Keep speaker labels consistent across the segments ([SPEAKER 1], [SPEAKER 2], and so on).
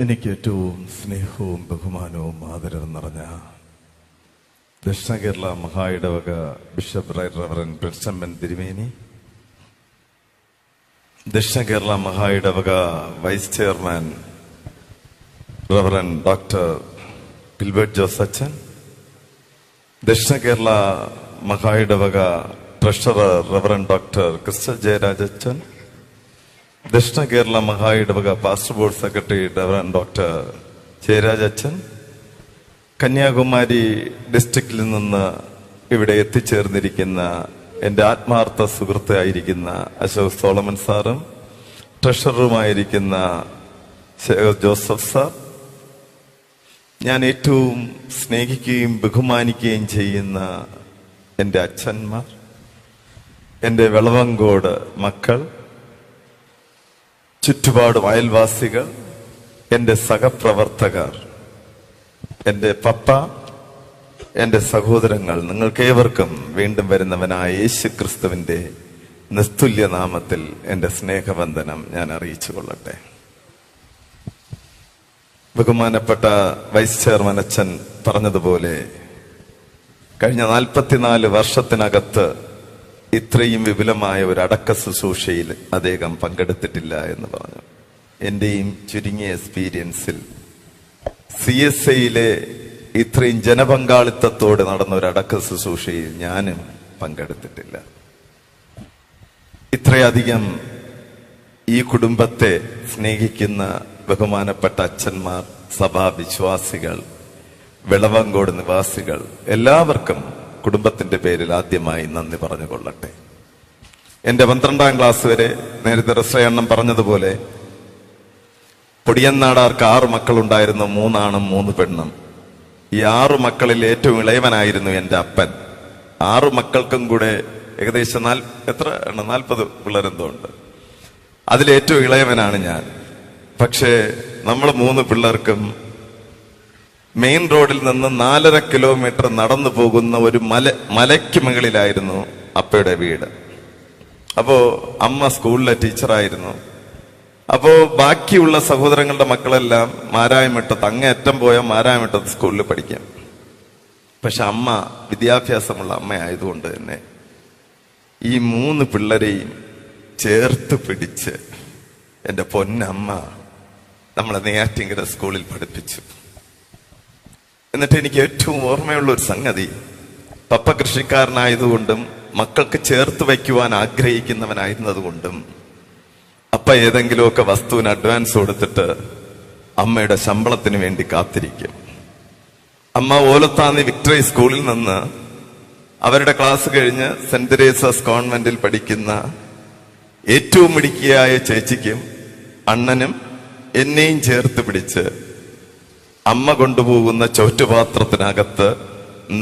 [SPEAKER 1] എനിക്ക് ഏറ്റവും സ്നേഹവും ബഹുമാനവും ആദരവും നിറഞ്ഞ ദക്ഷിണ കേരള മഹായിടവക ബിഷപ്പ് റവറൻ പ്രിൻസമ്മൻ തിരുമേനി, ദക്ഷിണ കേരള മഹായിടവക vice chairman reverend doctor Gilbert Jose അച്ഛൻ, ദക്ഷിണ കേരള മഹായിടവക treasurer reverend doctor Christal Jayaraj അച്ഛൻ, ദക്ഷിണ കേരള മഹായിടവക pastor board secretary reverend doctor Jayaraj അച്ഛൻ, കന്യാകുമാരി ഡിസ്ട്രിക്റ്റിൽ നിന്ന് ഇവിടെ എത്തിച്ചേർന്നിരിക്കുന്ന എൻ്റെ ആത്മാർത്ഥ സുഹൃത്തായിരിക്കുന്ന അശോക് സോളമൻ സാറും ട്രഷററുമായിരിക്കുന്ന ജോസഫ് സാർ, ഞാൻ ഏറ്റവും സ്നേഹിക്കുകയും ബഹുമാനിക്കുകയും ചെയ്യുന്ന എൻ്റെ അച്ഛന്മാർ, എൻ്റെ വെളവങ്കോട് മക്കൾ, ചുറ്റുപാട് അയൽവാസികൾ, എൻ്റെ സഹപ്രവർത്തകർ, എൻ്റെ പപ്പ, എൻ്റെ സഹോദരങ്ങൾ, നിങ്ങൾക്ക് ഏവർക്കും വീണ്ടും വരുന്നവനായ യേശു ക്രിസ്തുവിന്റെ നിസ്തുല്യ നാമത്തിൽ എൻ്റെ സ്നേഹവന്ദനം ഞാൻ അറിയിച്ചു കൊള്ളട്ടെ. ബഹുമാനപ്പെട്ട വൈസ് ചെയർമാൻ അച്ഛൻ പറഞ്ഞതുപോലെ കഴിഞ്ഞ 44 വർഷത്തിനകത്ത് ഇത്രയും വിപുലമായ ഒരു അടക്ക ശുശ്രൂഷയിൽ അദ്ദേഹം പങ്കെടുത്തിട്ടില്ല എന്ന് പറഞ്ഞു. എന്റെയും ചുരുങ്ങിയ എക്സ്പീരിയൻസിൽ CSIയിലെ ഇത്രയും ജനപങ്കാളിത്തത്തോടെ നടന്ന ഒരു അടക്ക ശുശ്രൂഷയിൽ ഞാനും പങ്കെടുത്തിട്ടില്ല. ഇത്രയധികം ഈ കുടുംബത്തെ സ്നേഹിക്കുന്ന ബഹുമാനപ്പെട്ട അച്ഛന്മാർ, സഭാവിശ്വാസികൾ, വെളവങ്കോട് നിവാസികൾ, എല്ലാവർക്കും കുടുംബത്തിന്റെ പേരിൽ ആദ്യമായി നന്ദി പറഞ്ഞുകൊള്ളട്ടെ. എന്റെ 12ാം ക്ലാസ് വരെ നേരത്തെ റസ്രയണ്ണം പറഞ്ഞതുപോലെ പൊടിയന്നാടാർക്ക് 6 മക്കളുണ്ടായിരുന്നു, 3 ആണും 3 പെണ്ണും. ഈ 6 മക്കളിൽ ഏറ്റവും ഇളയവനായിരുന്നു എൻ്റെ അപ്പൻ. 6 മക്കൾക്കും കൂടെ ഏകദേശം 40 പിള്ളേരെന്തോ ഉണ്ട്. അതിലേറ്റവും ഇളയവനാണ് ഞാൻ. പക്ഷേ നമ്മൾ 3 പിള്ളേർക്കും മെയിൻ റോഡിൽ നിന്ന് 4.5 കിലോമീറ്റർ നടന്നു പോകുന്ന ഒരു മലയ്ക്ക് മുകളിലായിരുന്നു അപ്പയുടെ വീട്. അപ്പോ അമ്മ സ്കൂളിലെ ടീച്ചറായിരുന്നു. അപ്പോ ബാക്കിയുള്ള സഹോദരങ്ങളുടെ മക്കളെല്ലാം മാരായമിട്ടത്ത്, അങ്ങേയറ്റം പോയ മാരായമിട്ടത്ത് സ്കൂളിൽ പഠിക്കാം. പക്ഷെ അമ്മ വിദ്യാഭ്യാസമുള്ള അമ്മയായതുകൊണ്ട് തന്നെ ഈ 3 പിള്ളേരെയും ചേർത്ത് പിടിച്ച് എൻ്റെ പൊന്നമ്മ നമ്മളെ നെയ്യാറ്റിൻകര സ്കൂളിൽ പഠിപ്പിച്ചു. എന്നിട്ട് എനിക്ക് ഏറ്റവും ഓർമ്മയുള്ള ഒരു സംഗതി, പപ്പ കൃഷിക്കാരനായതുകൊണ്ടും മക്കൾക്ക് ചേർത്ത് വയ്ക്കുവാൻ ആഗ്രഹിക്കുന്നവനായിരുന്നതുകൊണ്ടും അപ്പ ഏതെങ്കിലുമൊക്കെ വസ്തുവിന് അഡ്വാൻസ് കൊടുത്തിട്ട് അമ്മയുടെ ശമ്പളത്തിന് വേണ്ടി കാത്തിരിക്കും. അമ്മ ഓലത്താന്നി വിക്ടറി സ്കൂളിൽ നിന്ന് അവരുടെ ക്ലാസ് കഴിഞ്ഞ് സെന്റ് തെരേസാസ് കോൺവെന്റിൽ പഠിക്കുന്ന ഏറ്റവും മിടുക്കിയായ ചേച്ചിക്കും അണ്ണനും എന്നെയും ചേർത്ത് പിടിച്ച് അമ്മ കൊണ്ടുപോകുന്ന ചോറ്റുപാത്രത്തിനകത്ത്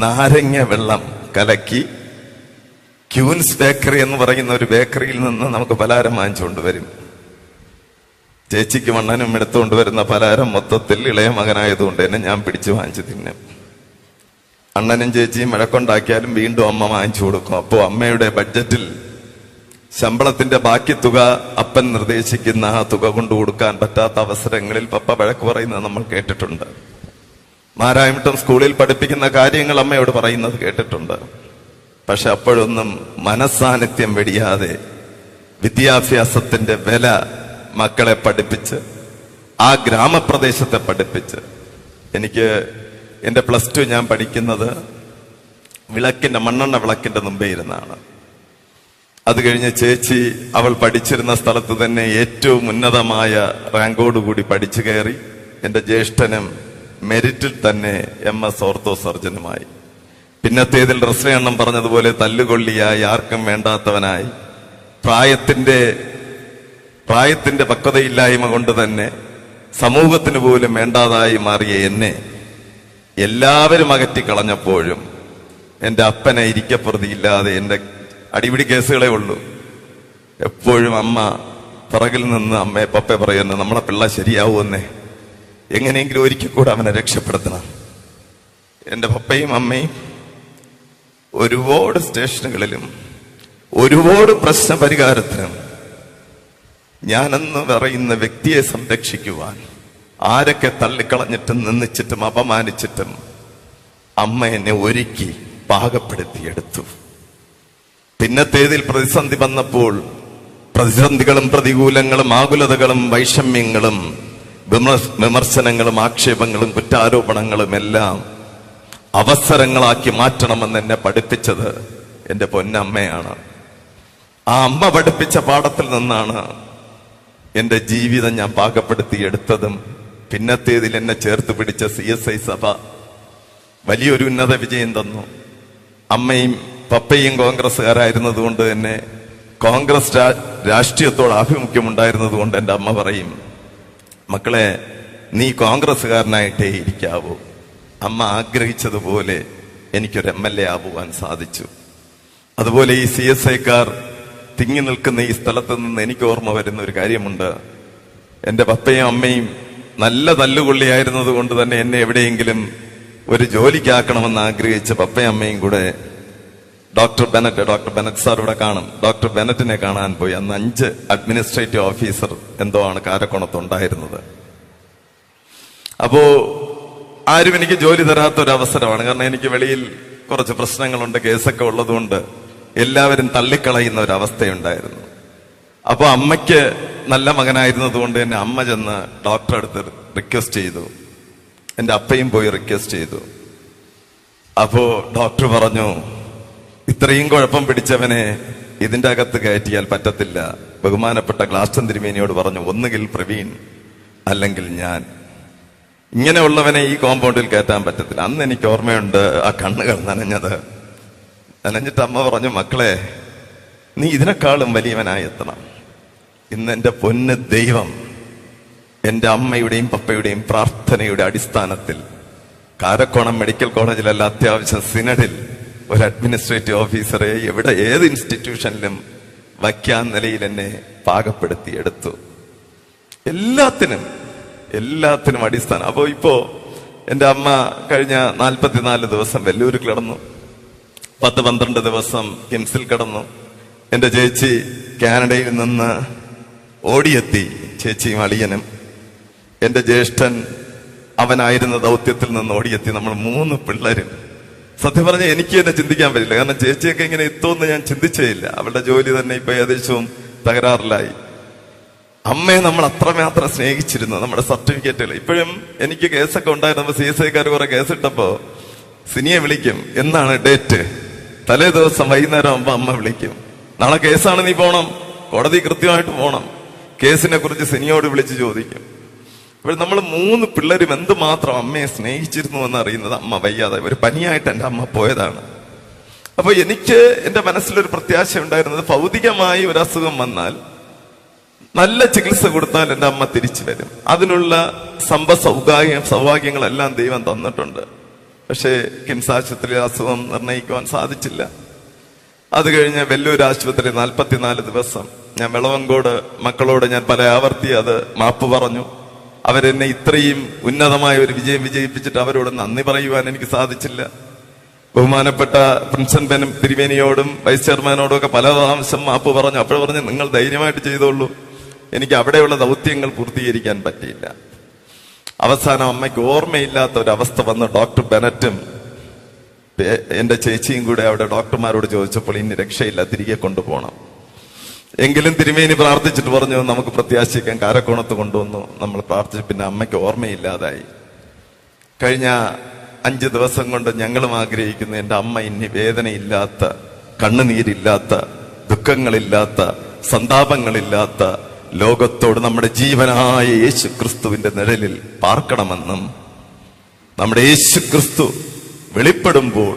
[SPEAKER 1] നാരങ്ങ വെള്ളം കലക്കി ക്യൂൻസ് ബേക്കറി എന്ന് പറയുന്ന ഒരു ബേക്കറിയിൽ നിന്ന് നമുക്ക് പലഹാരം വാങ്ങിച്ചുകൊണ്ടുവരും. ചേച്ചിക്കും അണ്ണനും എടുത്തുകൊണ്ടുവരുന്ന പലഹാരം മൊത്തത്തിൽ ഇളയ മകനായതുകൊണ്ട് തന്നെ ഞാൻ പിടിച്ചു വാങ്ങിച്ചു തിന്നും. അണ്ണനും ചേച്ചിയും വഴക്കുണ്ടാക്കിയാലും വീണ്ടും അമ്മ വാങ്ങിച്ചു കൊടുക്കും. അപ്പോൾ അമ്മയുടെ ബഡ്ജറ്റിൽ ശമ്പളത്തിന്റെ ബാക്കി തുക അപ്പൻ നിർദ്ദേശിക്കുന്ന ആ തുക കൊണ്ടു കൊടുക്കാൻ പറ്റാത്ത അവസരങ്ങളിൽ പപ്പ വഴക്ക് പറയുന്നത് നമ്മൾ കേട്ടിട്ടുണ്ട്. മാരായമിട്ടം സ്കൂളിൽ പഠിപ്പിക്കുന്ന കാര്യങ്ങൾ അമ്മയോട് പറയുന്നത് കേട്ടിട്ടുണ്ട്. പക്ഷെ അപ്പോഴൊന്നും മനസ്സാന്നിധ്യം വെടിയാതെ വിദ്യാഭ്യാസത്തിന്റെ വില മക്കളെ പഠിപ്പിച്ച് ആ ഗ്രാമപ്രദേശത്തെ പഠിപ്പിച്ച്, എനിക്ക് എന്റെ +2 ഞാൻ പഠിക്കുന്നത് മണ്ണെണ്ണ വിളക്കിന്റെ മുമ്പേ ഇരുന്നാണ്. അത് കഴിഞ്ഞ് ചേച്ചി അവൾ പഠിച്ചിരുന്ന സ്ഥലത്ത് തന്നെ ഏറ്റവും ഉന്നതമായ റാങ്കോടുകൂടി പഠിച്ചു കയറി. എന്റെ ജ്യേഷ്ഠനും മെരിറ്റിൽ തന്നെ MS ഓർത്തോ സർജനുമായി. പിന്നത്തേതിൽ റസ്രയണ്ണം പറഞ്ഞതുപോലെ തല്ലുകൊള്ളിയായി, ആർക്കും വേണ്ടാത്തവനായി, പ്രായത്തിന്റെ പക്വതയില്ലായ്മ കൊണ്ട് തന്നെ സമൂഹത്തിന് പോലും വേണ്ടാതായി മാറിയ എന്നെ എല്ലാവരും അകറ്റിക്കളഞ്ഞപ്പോഴും എന്റെ അപ്പനെ ഇരിക്കപ്രതിയില്ലാതെ എന്റെ അടിപിടി കേസുകളേ ഉള്ളൂ. എപ്പോഴും അമ്മ പിറകിൽ നിന്ന് അമ്മയെ പപ്പ പറയുന്നു, നമ്മളെ പിള്ള ശരിയാവുമെന്നേ, എങ്ങനെയെങ്കിലും ഒരിക്കൽ കൂടെ അവനെ രക്ഷപ്പെടുത്തണം. എന്റെ പപ്പയും അമ്മയും ഒരുപാട് സ്റ്റേഷനുകളിലും ഒരുപാട് പ്രശ്ന പരിഹാരത്തിനും ഞാനെന്ന് പറയുന്ന വ്യക്തിയെ സംരക്ഷിക്കുവാൻ ആരൊക്കെ തള്ളിക്കളഞ്ഞിട്ടും നിന്ദിച്ചിട്ടും അപമാനിച്ചിട്ടും അമ്മ എന്നെ ഒരുക്കി പാകപ്പെടുത്തിയെടുത്തു. പിന്നത്തേതിൽ പ്രതിസന്ധി വന്നപ്പോൾ പ്രതിസന്ധികളും പ്രതികൂലങ്ങളും ആകുലതകളും വൈഷമ്യങ്ങളും വിമർശനങ്ങളും ആക്ഷേപങ്ങളും കുറ്റാരോപണങ്ങളും എല്ലാം അവസരങ്ങളാക്കി മാറ്റണമെന്ന് എന്നെ പഠിപ്പിച്ചത് എന്റെ പൊന്നമ്മയാണ്. ആ അമ്മ പഠിപ്പിച്ച പാഠത്തിൽ നിന്നാണ് എന്റെ ജീവിതം ഞാൻ പാകപ്പെടുത്തിയെടുത്തതും. പിന്നത്തേതിൽ എന്നെ ചേർത്ത് പിടിച്ച CSI സഭ വലിയൊരു ഉന്നത വിജയം തന്നു. അമ്മയും പപ്പയും കോൺഗ്രസ്സുകാരായിരുന്നത് കൊണ്ട് തന്നെ കോൺഗ്രസ് രാഷ്ട്രീയത്തോട് ആഭിമുഖ്യമുണ്ടായിരുന്നത് കൊണ്ട് എൻ്റെ അമ്മ പറയും, മക്കളെ നീ കോൺഗ്രസ്സുകാരനായിട്ടേ ഇരിക്കാവൂ. അമ്മ ആഗ്രഹിച്ചതുപോലെ എനിക്കൊരു MLA ആവുവാൻ സാധിച്ചു. അതുപോലെ ഈ CSIക്കാർ തിങ്ങി നിൽക്കുന്ന ഈ സ്ഥലത്ത് നിന്ന് എനിക്ക് ഓർമ്മ വരുന്ന ഒരു കാര്യമുണ്ട്. എൻ്റെ പപ്പയും അമ്മയും നല്ല തല്ലുകൊള്ളിയായിരുന്നത് കൊണ്ട് തന്നെ എന്നെ എവിടെയെങ്കിലും ഒരു ജോലിക്കാക്കണമെന്ന് ആഗ്രഹിച്ച പപ്പയും അമ്മയും കൂടെ ഡോക്ടർ ബെനറ്റ് സാർ ഇവിടെ കാണും. ഡോക്ടർ ബെനറ്റിനെ കാണാൻ പോയി. അന്ന് 5 അഡ്മിനിസ്ട്രേറ്റീവ് ഓഫീസർ എന്തോ ആണ് കാരക്കോണത്തുണ്ടായിരുന്നത്. അപ്പോ ആരും എനിക്ക് ജോലി തരാത്ത ഒരു അവസരമാണ്. കാരണം എനിക്ക് വെളിയിൽ കുറച്ച് പ്രശ്നങ്ങളുണ്ട്, കേസൊക്കെ ഉള്ളതുകൊണ്ട് എല്ലാവരും തള്ളിക്കളയുന്ന ഒരു അവസ്ഥയുണ്ടായിരുന്നു. അപ്പൊ അമ്മയ്ക്ക് നല്ല മകനായിരുന്നത് കൊണ്ട് തന്നെ അമ്മ ചെന്ന് ഡോക്ടറെ അടുത്ത് റിക്വസ്റ്റ് ചെയ്തു. എന്റെ അപ്പയും പോയി റിക്വസ്റ്റ് ചെയ്തു. അപ്പോ ഡോക്ടർ പറഞ്ഞു, ഇത്രയും കുഴപ്പം പിടിച്ചവനെ ഇതിന്റെ അകത്ത് കയറ്റിയാൽ പറ്റത്തില്ല. ബഹുമാനപ്പെട്ട ഗ്ലാസ്റ്റൻ തിരുമേനിയോട് പറഞ്ഞു, ഒന്നുകിൽ പ്രവീൺ അല്ലെങ്കിൽ ഞാൻ. ഇങ്ങനെയുള്ളവനെ ഈ കോമ്പൗണ്ടിൽ കയറ്റാൻ പറ്റത്തില്ല. അന്ന് എനിക്ക് ഓർമ്മയുണ്ട് ആ കണ്ണുകൾ നനഞ്ഞിട്ട് അമ്മ പറഞ്ഞു, മക്കളെ നീ ഇതിനേക്കാളും വലിയവനായി എത്തണം. ഇന്ന് എന്റെ പൊന്ന് ദൈവം എന്റെ അമ്മയുടെയും പപ്പയുടെയും പ്രാർത്ഥനയുടെ അടിസ്ഥാനത്തിൽ കാരക്കോണം മെഡിക്കൽ കോളേജിലല്ല, അത്യാവശ്യം സിനഡിൽ ഒരു അഡ്മിനിസ്ട്രേറ്റീവ് ഓഫീസറെ എവിടെ ഏത് ഇൻസ്റ്റിറ്റ്യൂഷനിലും വയ്ക്കാൻ നിലയിൽ എന്നെ പാകപ്പെടുത്തിയെടുത്തു. എല്ലാത്തിനും അടിസ്ഥാനം. അപ്പോ ഇപ്പോ എന്റെ അമ്മ കഴിഞ്ഞ 44 ദിവസം വെല്ലൂരിൽ കിടന്നു, 10-12 ദിവസം കിംസിൽ കിടന്നു. എന്റെ ചേച്ചി കാനഡയിൽ നിന്ന് ഓടിയെത്തി, ചേച്ചിയും അളിയനും. എന്റെ ജ്യേഷ്ഠൻ അവനായിരുന്ന ദൗത്യത്തിൽ നിന്ന് ഓടിയെത്തി. നമ്മൾ 3 പിള്ളേരും. സത്യം പറഞ്ഞാൽ എനിക്ക് തന്നെ ചിന്തിക്കാൻ പറ്റില്ല. കാരണം ചേച്ചിയൊക്കെ ഇങ്ങനെ എത്തുമെന്ന് ഞാൻ ചിന്തിച്ചേ ഇല്ല. അവളുടെ ജോലി തന്നെ ഇപ്പൊ ഏകദേശവും തകരാറിലായി. അമ്മയെ നമ്മൾ അത്രമാത്രം സ്നേഹിച്ചിരുന്നു. നമ്മുടെ സർട്ടിഫിക്കറ്റുകൾ ഇപ്പോഴും എനിക്ക് കേസൊക്കെ ഉണ്ടായിരുന്നു. CSIക്കാർ കുറെ കേസിട്ടപ്പോ സിനിയെ വിളിക്കും, എന്നാണ് ഡേറ്റ്, തലേ ദിവസം വൈകുന്നേരം ആകുമ്പോ അമ്മ വിളിക്കും, നാളെ കേസാണ്, നീ പോണം, കോടതി കൃത്യമായിട്ട് പോണം. കേസിനെ കുറിച്ച് സിനിയോട് വിളിച്ച് ചോദിക്കും. അപ്പോൾ നമ്മൾ 3 പിള്ളേരും എന്തുമാത്രം അമ്മയെ സ്നേഹിച്ചിരുന്നു എന്ന് അറിയുന്നത് അമ്മ വയ്യാതെ ഒരു പനിയായിട്ട് എൻ്റെ അമ്മ പോയതാണ്. അപ്പൊ എനിക്ക് എന്റെ മനസ്സിലൊരു പ്രത്യാശ ഉണ്ടായിരുന്നത്, ഭൗതികമായി ഒരു അസുഖം വന്നാൽ നല്ല ചികിത്സ കൊടുത്താൽ എൻ്റെ അമ്മ തിരിച്ചു വരും. അതിനുള്ള സൗഭാഗ്യങ്ങളെല്ലാം ദൈവം തന്നിട്ടുണ്ട്. പക്ഷേ കിംസ് ആശുപത്രിയിൽ അസുഖം നിർണയിക്കുവാൻ സാധിച്ചില്ല. അത് കഴിഞ്ഞ് വെല്ലൂർ ആശുപത്രി 44 ദിവസം. ഞാൻ വിളവങ്കോട് മക്കളോട് ഞാൻ പല ആവർത്തി അത് മാപ്പ് പറഞ്ഞു. അവരെന്നെ ഇത്രയും ഉന്നതമായ ഒരു വിജയം വിജയിപ്പിച്ചിട്ട് അവരോട് നന്ദി പറയുവാൻ എനിക്ക് സാധിച്ചില്ല. ബഹുമാനപ്പെട്ട പ്രിൻസൻ തിരുമേനിയോടും വൈസ് ചെയർമാനോടും ഒക്കെ പല പ്രാവശ്യം മാപ്പ് പറഞ്ഞു. അപ്പോൾ പറഞ്ഞു, നിങ്ങൾ ധൈര്യമായിട്ട് ചെയ്തോളൂ, എനിക്ക് അവിടെയുള്ള ദൗത്യങ്ങൾ പൂർത്തീകരിക്കാൻ പറ്റിയില്ല. അവസാനം അമ്മയ്ക്ക് ഓർമ്മയില്ലാത്ത ഒരവസ്ഥ വന്ന് ഡോക്ടർ ബെനറ്റും എന്റെ ചേച്ചിയും കൂടെ അവിടെ ഡോക്ടർമാരോട് ചോദിച്ചപ്പോൾ ഇനി രക്ഷയില്ല, തിരികെ കൊണ്ടുപോകണം. എങ്കിലും തിരുമേനി പ്രാർത്ഥിച്ചിട്ട് പറഞ്ഞു, നമുക്ക് പ്രത്യാശിക്കാൻ. കാരക്കോണത്ത് കൊണ്ടുവന്നു. നമ്മൾ പ്രാർത്ഥിച്ചു. പിന്നെ അമ്മയ്ക്ക് ഓർമ്മയില്ലാതായി. കഴിഞ്ഞ 5 ദിവസം കൊണ്ട് ഞങ്ങളും ആഗ്രഹിക്കുന്നു എന്റെ അമ്മ ഇനി വേദനയില്ലാത്ത, കണ്ണുനീരില്ലാത്ത, ദുഃഖങ്ങളില്ലാത്ത, സന്താപങ്ങളില്ലാത്ത ലോകത്തോട് നമ്മുടെ ജീവനായ യേശു ക്രിസ്തുവിന്റെ നിഴലിൽ പാർക്കണമെന്നും നമ്മുടെ യേശു ക്രിസ്തു വെളിപ്പെടുമ്പോൾ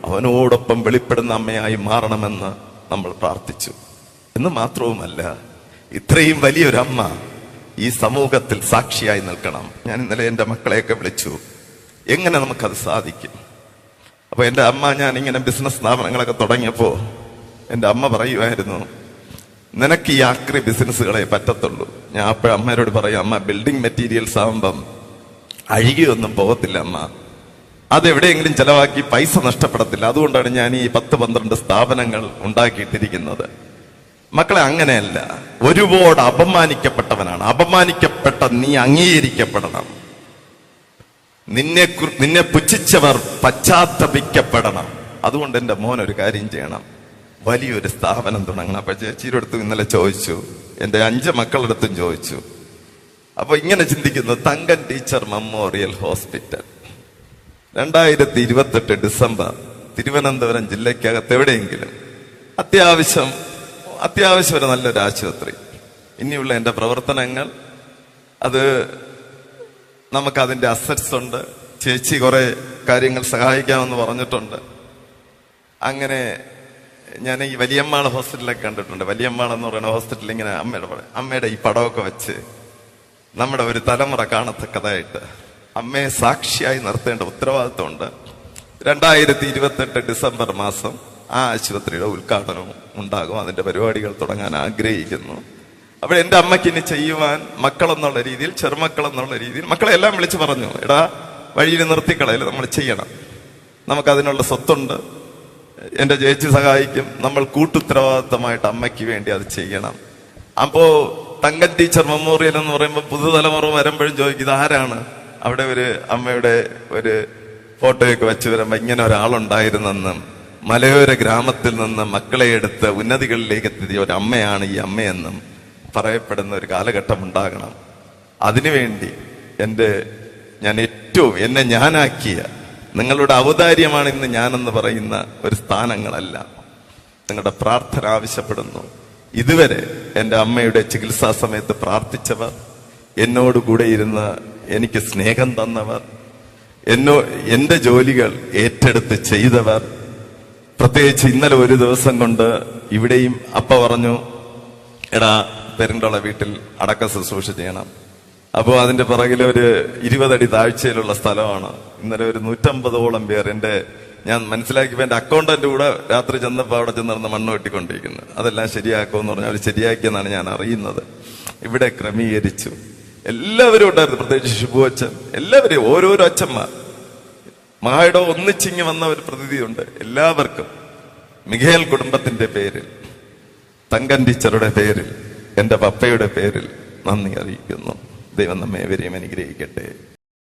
[SPEAKER 1] അവനോടൊപ്പം വെളിപ്പെടുന്ന അമ്മയായി മാറണമെന്ന് നമ്മൾ പ്രാർത്ഥിച്ചു. എന്ന് മാത്രവുമല്ല, ഇത്രയും വലിയൊരമ്മ ഈ സമൂഹത്തിൽ സാക്ഷിയായി നിൽക്കണം. ഞാൻ ഇന്നലെ എൻ്റെ മക്കളെയൊക്കെ വിളിച്ചു, എങ്ങനെ നമുക്കത് സാധിക്കും? അപ്പൊ എൻ്റെ അമ്മ, ഞാൻ ഇങ്ങനെ ബിസിനസ് സ്ഥാപനങ്ങളൊക്കെ തുടങ്ങിയപ്പോ എൻ്റെ അമ്മ പറയുമായിരുന്നു, നിനക്ക് ഈ ആക്രി ബിസിനസ്സുകളെ പറ്റത്തുള്ളൂ. ഞാൻ അപ്പോഴും അമ്മയോട് പറയും, അമ്മ ബിൽഡിംഗ് മെറ്റീരിയൽസ് ആകുമ്പം അഴുകിയൊന്നും പോകത്തില്ല അമ്മ, അതെവിടെയെങ്കിലും ചെലവാക്കി പൈസ നഷ്ടപ്പെടത്തില്ല. അതുകൊണ്ടാണ് ഞാൻ ഈ 10-12 സ്ഥാപനങ്ങൾ ഉണ്ടാക്കിയിട്ടിരിക്കുന്നത്. മക്കളെ അങ്ങനെയല്ല. ഒരുപാട് അപമാനിക്കപ്പെട്ടവനാണ്. അപമാനിക്കപ്പെട്ട നീ അംഗീകരിക്കപ്പെടണം. നിന്നെ പുച്ഛിച്ചവർ പശ്ചാത്തപിക്കപ്പെടണം. അതുകൊണ്ട് എന്റെ മോൻ ഒരു കാര്യം ചെയ്യണം, വലിയൊരു സ്ഥാപനം തുടങ്ങണം. അപ്പൊ ചേച്ചിയുടെ അടുത്തും ഇന്നലെ ചോദിച്ചു, എന്റെ 5 മക്കളുടെ അടുത്തും ചോദിച്ചു. അപ്പൊ ഇങ്ങനെ ചിന്തിക്കുന്നു, Thankan teacher memorial hospital 2028 December Thiruvananthapuram ജില്ലയ്ക്കകത്ത് എവിടെയെങ്കിലും അത്യാവശ്യം ഒരു നല്ലൊരു ആശുപത്രി. ഇനിയുള്ള എന്റെ പ്രവർത്തനങ്ങൾ അത് നമുക്കതിന്റെ അസറ്റ്സ് ഉണ്ട്. ചേച്ചി കുറെ കാര്യങ്ങൾ സഹായിക്കാമെന്ന് പറഞ്ഞിട്ടുണ്ട്. അങ്ങനെ ഞാൻ ഈ വലിയമ്മാള ഹോസ്പിറ്റലൊക്കെ കണ്ടിട്ടുണ്ട്. വലിയമ്മാൾ എന്ന് പറയുന്ന ഹോസ്പിറ്റലിൽ ഇങ്ങനെ അമ്മയുടെ ഈ പടമൊക്കെ വെച്ച് നമ്മുടെ ഒരു തലമുറ കാണത്തക്കതായിട്ട് അമ്മയെ സാക്ഷിയായി നിർത്തേണ്ട ഉത്തരവാദിത്വമുണ്ട്. 2028 ഡിസംബർ മാസം ആ ആശുപത്രിയുടെ ഉദ്ഘാടനവും ഉണ്ടാകും. അതിന്റെ പരിപാടികൾ തുടങ്ങാൻ ആഗ്രഹിക്കുന്നു. അപ്പോൾ എന്റെ അമ്മയ്ക്ക് ഇനി ചെയ്യുവാൻ മക്കളെന്നുള്ള രീതിയിൽ, ചെറുമക്കളെന്നുള്ള രീതിയിൽ മക്കളെ എല്ലാം വിളിച്ചു പറഞ്ഞു, എടാ വഴിയിൽ നിർത്തിക്കളയിൽ നമ്മൾ ചെയ്യണം, നമുക്കതിനുള്ള സ്വത്തുണ്ട്, എന്റെ ചേച്ചി സഹായിക്കും, നമ്മൾ കൂട്ടുത്തരവാദിത്തമായിട്ട് അമ്മയ്ക്ക് വേണ്ടി അത് ചെയ്യണം. അപ്പോ തങ്കൻ ടീച്ചർ മെമ്മോറിയൽ എന്ന് പറയുമ്പോൾ പുതുതലമുറ വരുമ്പോഴും ചോദിക്കും, ഇത് ആരാണ്? അവിടെ ഒരു അമ്മയുടെ ഒരു ഫോട്ടോയൊക്കെ വെച്ച് വരുമ്പോ ഇങ്ങനെ ഒരാളുണ്ടായിരുന്നെന്നും മലയോര ഗ്രാമത്തിൽ നിന്ന് മക്കളെ എടുത്ത് ഉന്നതികളിലേക്ക് എത്തിയ ഒരു അമ്മയാണ് ഈ അമ്മയെന്നും പറയപ്പെടുന്ന ഒരു കാലഘട്ടം ഉണ്ടാകണം. അതിനുവേണ്ടി എന്നെ ഞാനാക്കിയ നിങ്ങളുടെ ഔദാര്യമാണ് ഇന്ന് ഞാനെന്ന് പറയുന്ന ഒരു സ്ഥാനങ്ങളല്ല, നിങ്ങളുടെ പ്രാർത്ഥന ആവശ്യപ്പെടുന്നു. ഇതുവരെ എൻ്റെ അമ്മയുടെ ചികിത്സാ സമയത്ത് പ്രാർത്ഥിച്ചവർ, എന്നോടുകൂടെ ഇരുന്ന് എനിക്ക് സ്നേഹം തന്നവർ, എന്റെ ജോലികൾ ഏറ്റെടുത്ത് ചെയ്തവർ, പ്രത്യേകിച്ച് ഇന്നലെ ഒരു ദിവസം കൊണ്ട് ഇവിടെയും അപ്പ പറഞ്ഞു, എടാ പെരുന്തോള വീട്ടിൽ അടക്ക ശുശ്രൂഷ ചെയ്യണം. അപ്പോൾ അതിന്റെ പിറകിൽ ഒരു 20 അടി താഴ്ചയിലുള്ള സ്ഥലമാണ്. ഇന്നലെ ഒരു 150ഓളം പേർ ഞാൻ മനസ്സിലാക്കിയപ്പോൾ എന്റെ അക്കൗണ്ടന്റ് കൂടെ രാത്രി ചെന്നപ്പോൾ അവിടെ ചെന്നിരുന്ന് മണ്ണ് വെട്ടിക്കൊണ്ടിരിക്കുന്നത്. അതെല്ലാം ശരിയാക്കുമെന്ന് പറഞ്ഞാൽ അവർ ശരിയാക്കിയെന്നാണ് ഞാൻ അറിയുന്നത്. ഇവിടെ ക്രമീകരിച്ചു. എല്ലാവരും ഉണ്ടായിരുന്നു, പ്രത്യേകിച്ച് ശുഭുവച്ചൻ, എല്ലാവരെയും ഓരോരോ അച്ഛന്മാർ മഹായുടെ ഒന്നിച്ചിങ്ങി വന്ന ഒരു പ്രതീതിയുണ്ട്. എല്ലാവർക്കും മിഖേൽ കുടുംബത്തിന്റെ പേരിൽ, തങ്കൻ ടീച്ചറുടെ പേരിൽ, എന്റെ പപ്പയുടെ പേരിൽ നന്ദി അറിയിക്കുന്നു. ദൈവം നമ്മെ ഏവരെയും അനുഗ്രഹിക്കട്ടെ.